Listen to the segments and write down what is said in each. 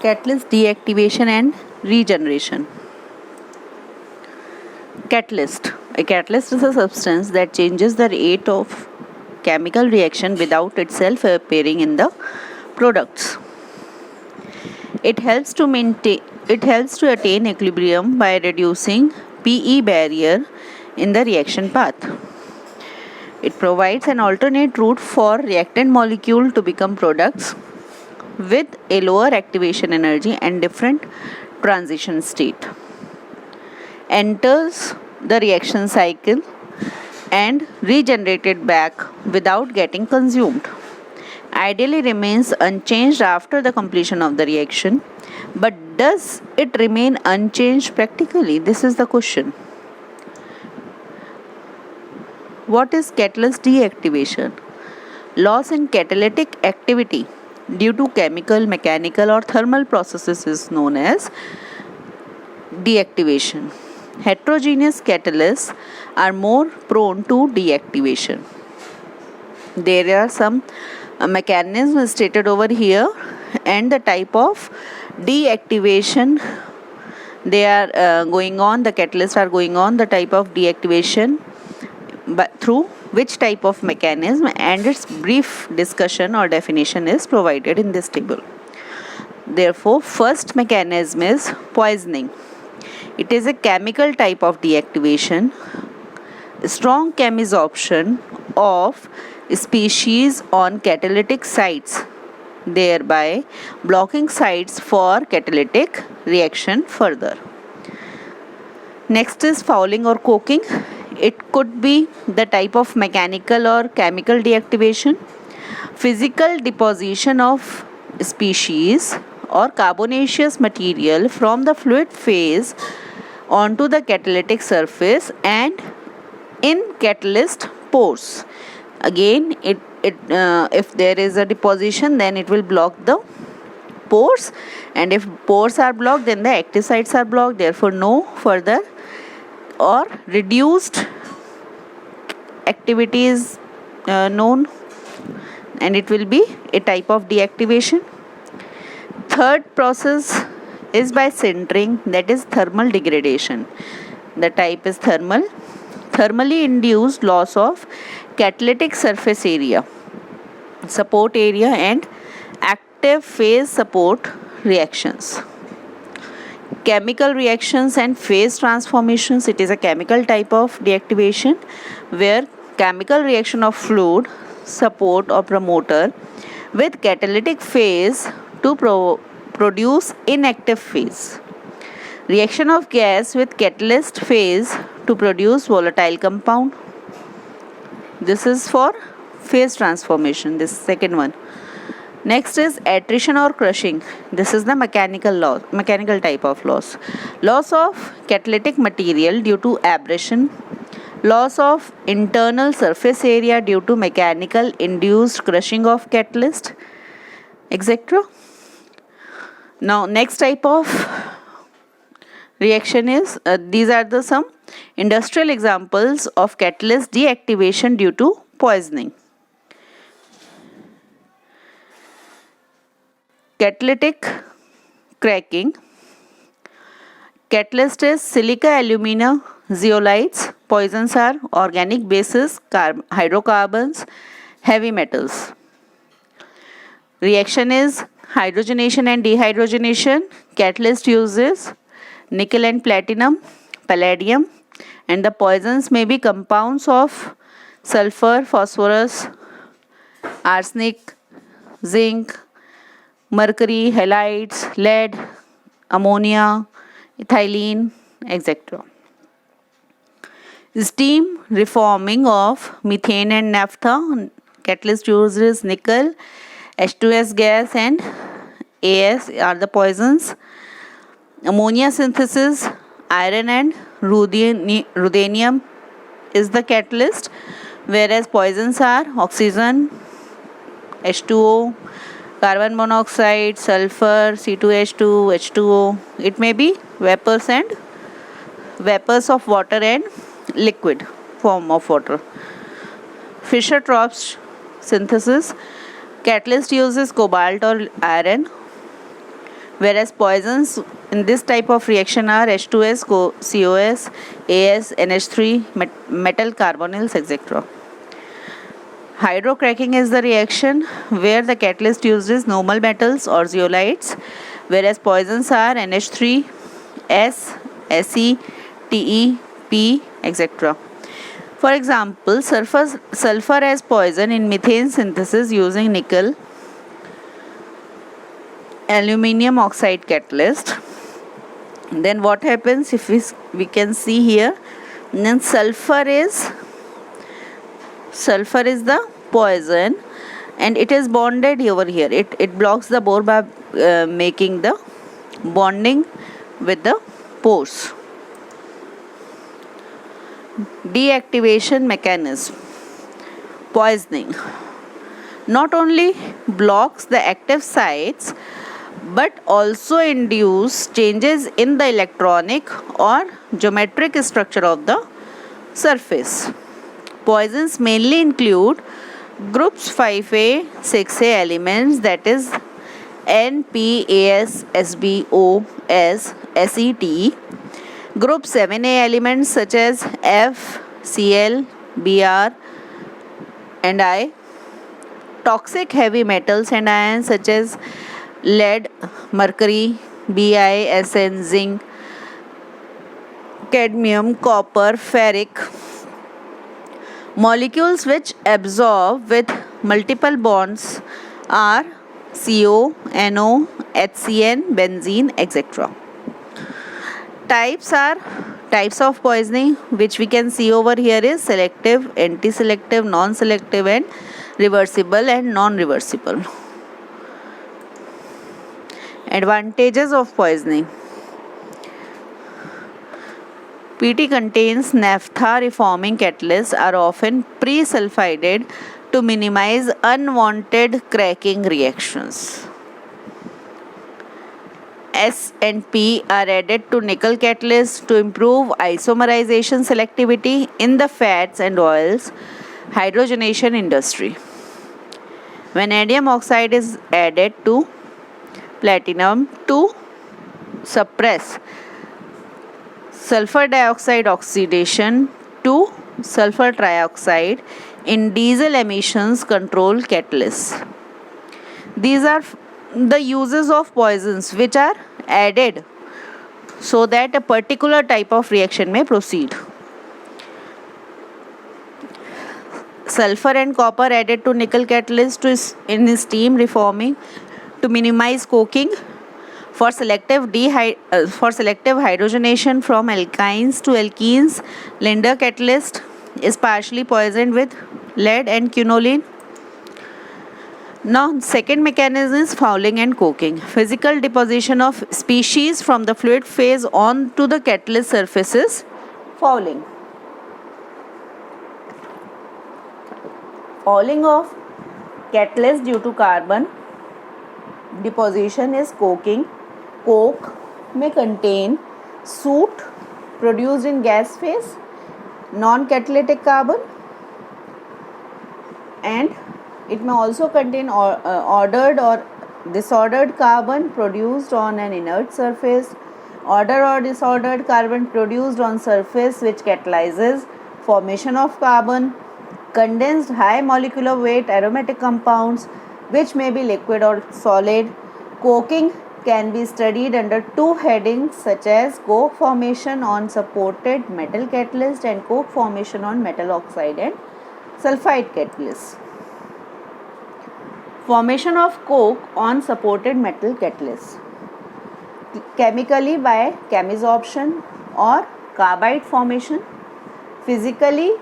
Catalyst deactivation and regeneration. Catalyst. A catalyst is a substance that changes the rate of chemical reaction without itself appearing in the products. It helps to attain equilibrium by reducing PE barrier in the reaction path. It provides an alternate route for reactant molecule to become products with a lower activation energy and different transition state. Enters the reaction cycle and regenerated back without getting consumed. Ideally remains unchanged after the completion of the reaction, but does it remain unchanged practically? This is the question. What is catalyst deactivation? Loss in catalytic activity due to chemical, mechanical or thermal processes is known as deactivation. Heterogeneous catalysts are more prone to deactivation. There are some mechanisms stated over here and the type of deactivation they are going on, the catalysts are going on, the type of deactivation but through which type of mechanism, and its brief discussion or definition is provided in this table. Therefore, first mechanism is poisoning. It is a chemical type of deactivation. Strong chemisorption of species on catalytic sites, thereby blocking sites for catalytic reaction further. Next is fouling or coking. It could be the type of mechanical or chemical deactivation. Physical deposition of species or carbonaceous material from the fluid phase onto the catalytic surface and in catalyst pores. Again, if there is a deposition, then it will block the pores, and if pores are blocked, then the active sites are blocked. Therefore, no further or reduced activity is known, and it will be a type of deactivation. Third process is by sintering, that is thermal degradation. The type is thermal. Thermally induced loss of catalytic surface area, support area and active phase support reactions. Chemical reactions and phase transformations. It is a chemical type of deactivation where chemical reaction of fluid, support or promoter with catalytic phase to produce inactive phase. Reaction of gas with catalyst phase to produce volatile compound. This is for phase transformation, this second one. Next is attrition or crushing. This is the mechanical type of loss. Loss of catalytic material due to abrasion. Loss of internal surface area due to mechanical induced crushing of catalyst, etc. Now next type of reaction is, these are the some industrial examples of catalyst deactivation due to poisoning. Catalytic cracking. Catalyst is silica, alumina, zeolites. Poisons are organic bases, hydrocarbons, heavy metals. Reaction is hydrogenation and dehydrogenation. Catalyst uses nickel and platinum, palladium, and the poisons may be compounds of sulfur, phosphorus, arsenic, zinc, mercury, halides, lead, ammonia, ethylene, etc. Steam reforming of methane and naphtha. Catalyst uses nickel, H2S gas and AS are the poisons. Ammonia synthesis, iron and ruthenium is the catalyst, whereas poisons are oxygen, H2O, carbon monoxide, sulfur, C2H2, H2O. It may be vapors of water and liquid form of water. Fischer-Tropsch synthesis. Catalyst uses cobalt or iron whereas poisons in this type of reaction are H2S, COS, AS, NH3, metal carbonyls, etc. Hydrocracking is the reaction where the catalyst uses normal metals or zeolites, whereas poisons are NH3, S, Se, Te, P, etc. For example, sulfur as poison in methane synthesis using nickel aluminium oxide catalyst. Then what happens if we can see here, then sulfur is the poison and it is bonded over here. It blocks the bore by making the bonding with the pores. Deactivation mechanism. Poisoning not only blocks the active sites but also induce changes in the electronic or geometric structure of the surface. Poisons mainly include groups 5A, 6A elements, that is N, P, AS, SbO, S, SET. Group 7A elements such as F, Cl, Br and I. Toxic heavy metals and ions such as lead, mercury, Bi, Sn, zinc, cadmium, copper, ferric. Molecules which absorb with multiple bonds are CO, NO, HCN, benzene, etc. Types of poisoning which we can see over here is selective, anti-selective, non-selective and reversible and non-reversible. Advantages of poisoning. PT contains naphtha reforming catalysts are often pre-sulfided to minimize unwanted cracking reactions. S and P are added to nickel catalysts to improve isomerization selectivity in the fats and oils hydrogenation industry. Vanadium oxide is added to platinum to suppress sulfur dioxide oxidation to sulfur trioxide in diesel emissions control catalysts. These are the uses of poisons which are added so that a particular type of reaction may proceed. Sulfur and copper added to nickel catalyst in steam reforming to minimize coking. For selective hydrogenation from alkynes to alkenes, Linde catalyst is partially poisoned with lead and quinoline. Now, second mechanism is fouling and coking. Physical deposition of species from the fluid phase onto the catalyst surface is fouling. Fouling of catalyst due to carbon deposition is coking. Coke may contain soot produced in gas phase, non-catalytic carbon, and it may also contain ordered or disordered carbon produced on an inert surface, ordered or disordered carbon produced on surface which catalyzes formation of carbon, condensed high molecular weight aromatic compounds which may be liquid or solid. Coking can be studied under two headings such as coke formation on supported metal catalyst and coke formation on metal oxide and sulfide catalyst. Formation of coke on supported metal catalyst chemically by chemisorption or carbide formation, physically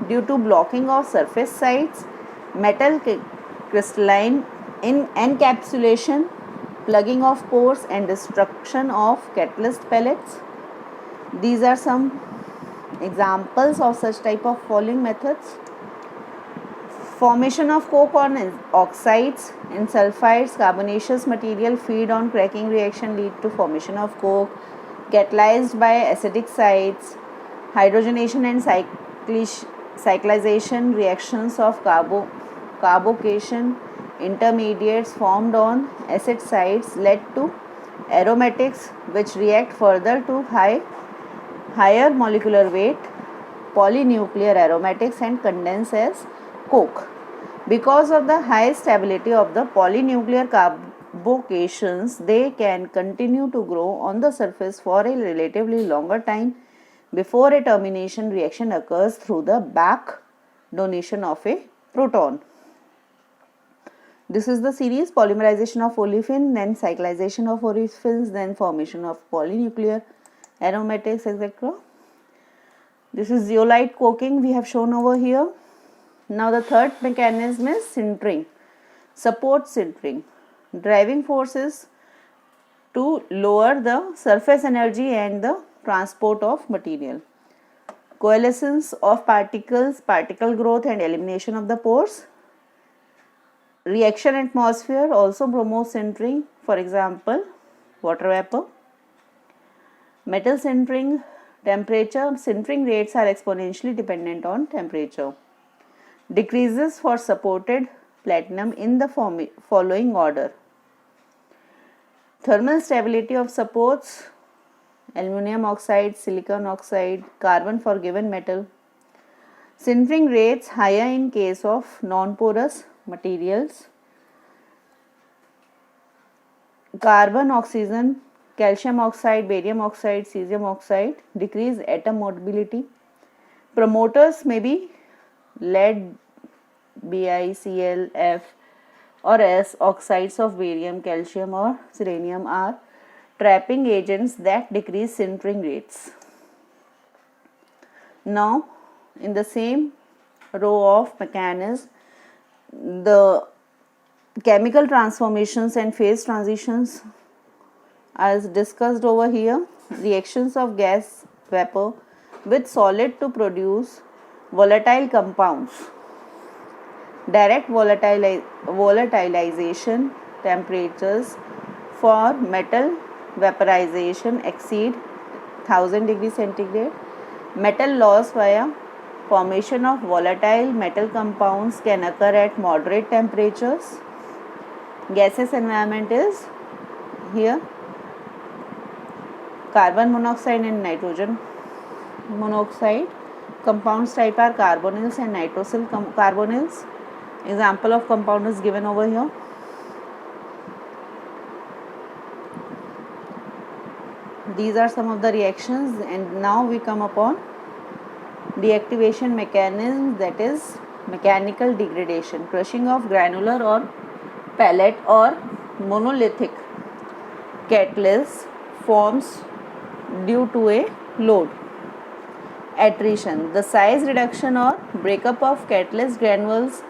due to blocking of surface sites, metal crystalline in encapsulation, plugging of pores and destruction of catalyst pellets. These are some examples of such type of fouling methods. Formation of coke on oxides and sulfides, carbonaceous material feed on cracking reaction lead to formation of coke, catalyzed by acidic sites, hydrogenation and cyclization reactions of carbocation intermediates formed on acid sites led to aromatics which react further to higher molecular weight, polynuclear aromatics, and condense as coke. Because of the high stability of the polynuclear carbocations, they can continue to grow on the surface for a relatively longer time before a termination reaction occurs through the back donation of a proton. This is the series: polymerization of olefin, then cyclization of olefins, then formation of polynuclear aromatics, etc. This is zeolite coking we have shown over here. Now the third mechanism is sintering, support sintering. Driving forces to lower the surface energy and the transport of material. Coalescence of particles, particle growth and elimination of the pores. Reaction atmosphere also promotes sintering, for example, water vapor. Metal sintering, temperature. Sintering rates are exponentially dependent on temperature. Decreases for supported platinum in the following order. Thermal stability of supports: aluminum oxide, silicon oxide, carbon for given metal. Sintering rates higher in case of non-porous materials. Carbon, oxygen, calcium oxide, barium oxide, cesium oxide decrease atom mobility. Promoters may be lead, BiCl, F or S. Oxides of barium, calcium or selenium are trapping agents that decrease sintering rates. Now, in the same row of mechanisms, the chemical transformations and phase transitions as discussed over here. Reactions of gas vapor with solid to produce volatile compounds. Direct volatilization temperatures for metal vaporization exceed 1000 degrees centigrade. Metal loss via formation of volatile metal compounds can occur at moderate temperatures. Gaseous environment is here carbon monoxide and nitrogen monoxide. Compounds type are carbonyls and nitrosyl carbonyls. Example of compound is given over here. These are some of the reactions, and now we come upon deactivation mechanism, that is mechanical degradation. Crushing of granular or pellet or monolithic catalyst forms due to a load. Attrition, the size reduction or breakup of catalyst granules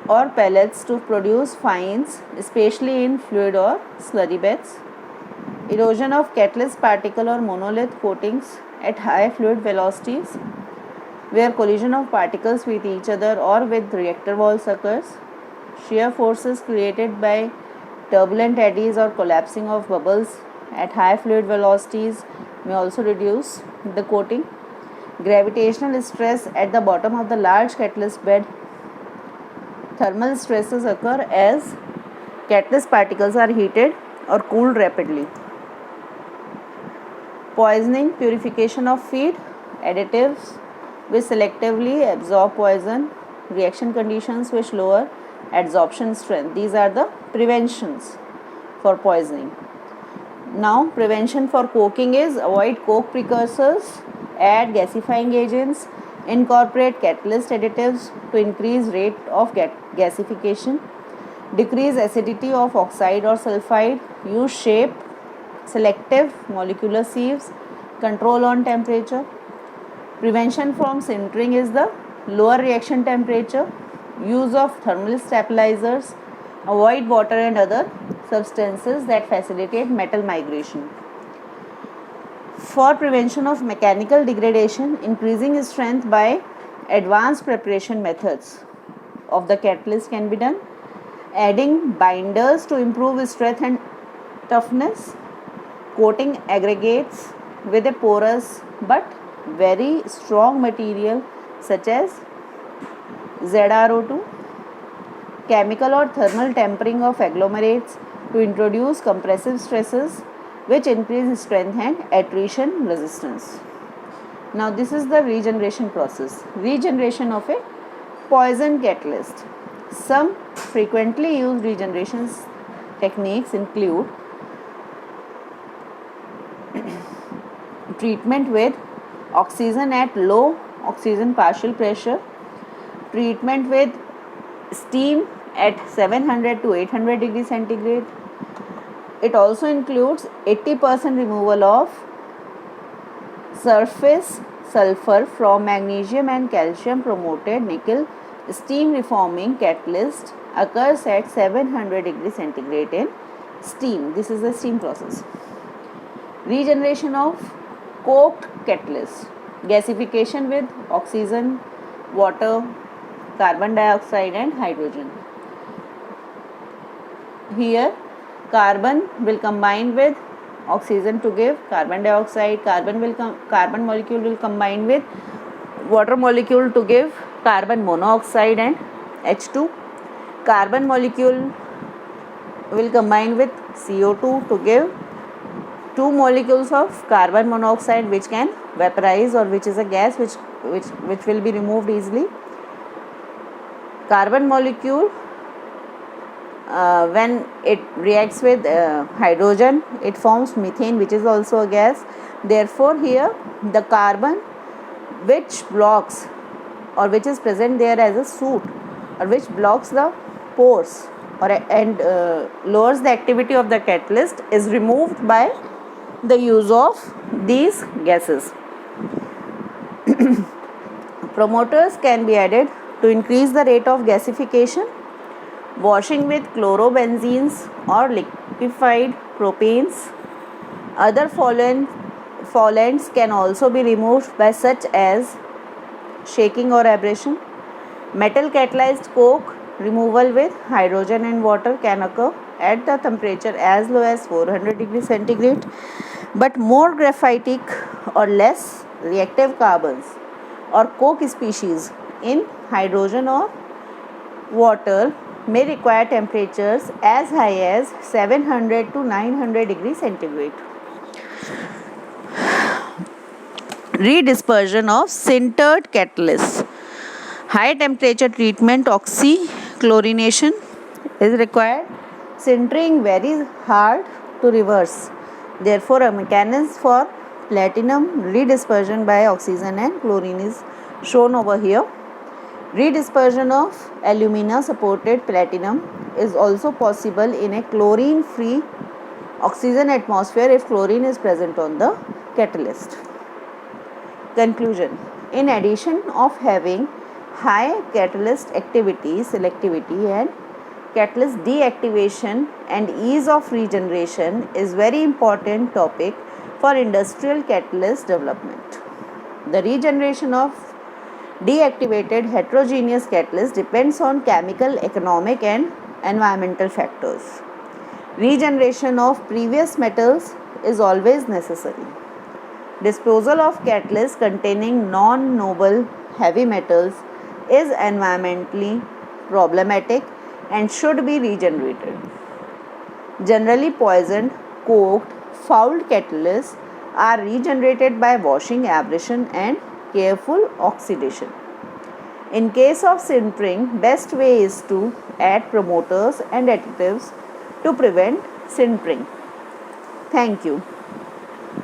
or pellets to produce fines, especially in fluid or slurry beds. Erosion of catalyst particle or monolith coatings at high fluid velocities, where collision of particles with each other or with reactor walls occurs. Shear forces created by turbulent eddies or collapsing of bubbles at high fluid velocities may also reduce the coating. Gravitational stress at the bottom of the large catalyst bed. Thermal stresses occur as catalyst particles are heated or cooled rapidly. Poisoning, purification of feed, additives which selectively absorb poison, reaction conditions which lower adsorption strength. These are the preventions for poisoning. Now, prevention for coking is avoid coke precursors, add gasifying agents, incorporate catalyst additives to increase rate of gasification, decrease acidity of oxide or sulfide, use shape selective molecular sieves, control on temperature. Prevention from sintering is the lower reaction temperature, use of thermal stabilizers, avoid water and other substances that facilitate metal migration. For prevention of mechanical degradation, increasing strength by advanced preparation methods of the catalyst can be done, adding binders to improve strength and toughness, coating aggregates with a porous but very strong material such as ZrO2, chemical or thermal tempering of agglomerates to introduce compressive stresses which increase strength and attrition resistance. Now this is the regeneration process. Regeneration of a poison catalyst. Some frequently used regeneration techniques include treatment with oxygen at low oxygen partial pressure, treatment with steam at 700 to 800 degrees centigrade. It also includes 80% removal of surface sulfur from magnesium and calcium promoted nickel steam reforming catalyst occurs at 700 degrees centigrade in steam. This is the steam process. Regeneration of coked catalyst. Gasification with oxygen, water, carbon dioxide and hydrogen. Here carbon will combine with oxygen to give carbon dioxide, carbon molecule will combine with water molecule to give carbon monoxide and H2. Carbon molecule will combine with CO2 to give 2 molecules of carbon monoxide which can vaporize or which is a gas which will be removed easily. Carbon molecule when it reacts with hydrogen, it forms methane which is also a gas. Therefore here the carbon which blocks or which is present there as a soot or which blocks the pores and lowers the activity of the catalyst is removed by the use of these gases. Promoters can be added to increase the rate of gasification. Washing with chlorobenzenes or liquefied propanes. Other followants can also be removed by such as shaking or abrasion. Metal catalyzed coke removal with hydrogen and water can occur at the temperature as low as 400 degrees centigrade, but more graphitic or less reactive carbons or coke species in hydrogen or water may require temperatures as high as 700 to 900 degrees centigrade. Redispersion of sintered catalysts. High temperature treatment oxychlorination is required. Sintering very hard to reverse. Therefore, a mechanism for platinum redispersion by oxygen and chlorine is shown over here. Redispersion of alumina supported platinum is also possible in a chlorine free oxygen atmosphere if chlorine is present on the catalyst. Conclusion. In addition of having high catalyst activity, selectivity and catalyst deactivation and ease of regeneration is very important topic for industrial catalyst development. The regeneration of deactivated heterogeneous catalyst depends on chemical, economic and environmental factors. Regeneration of previous metals is always necessary. Disposal of catalysts containing non-noble heavy metals is environmentally problematic and should be regenerated. Generally poisoned, coked, fouled catalysts are regenerated by washing, abrasion and careful oxidation. In case of sintering, best way is to add promoters and additives to prevent sintering. Thank you.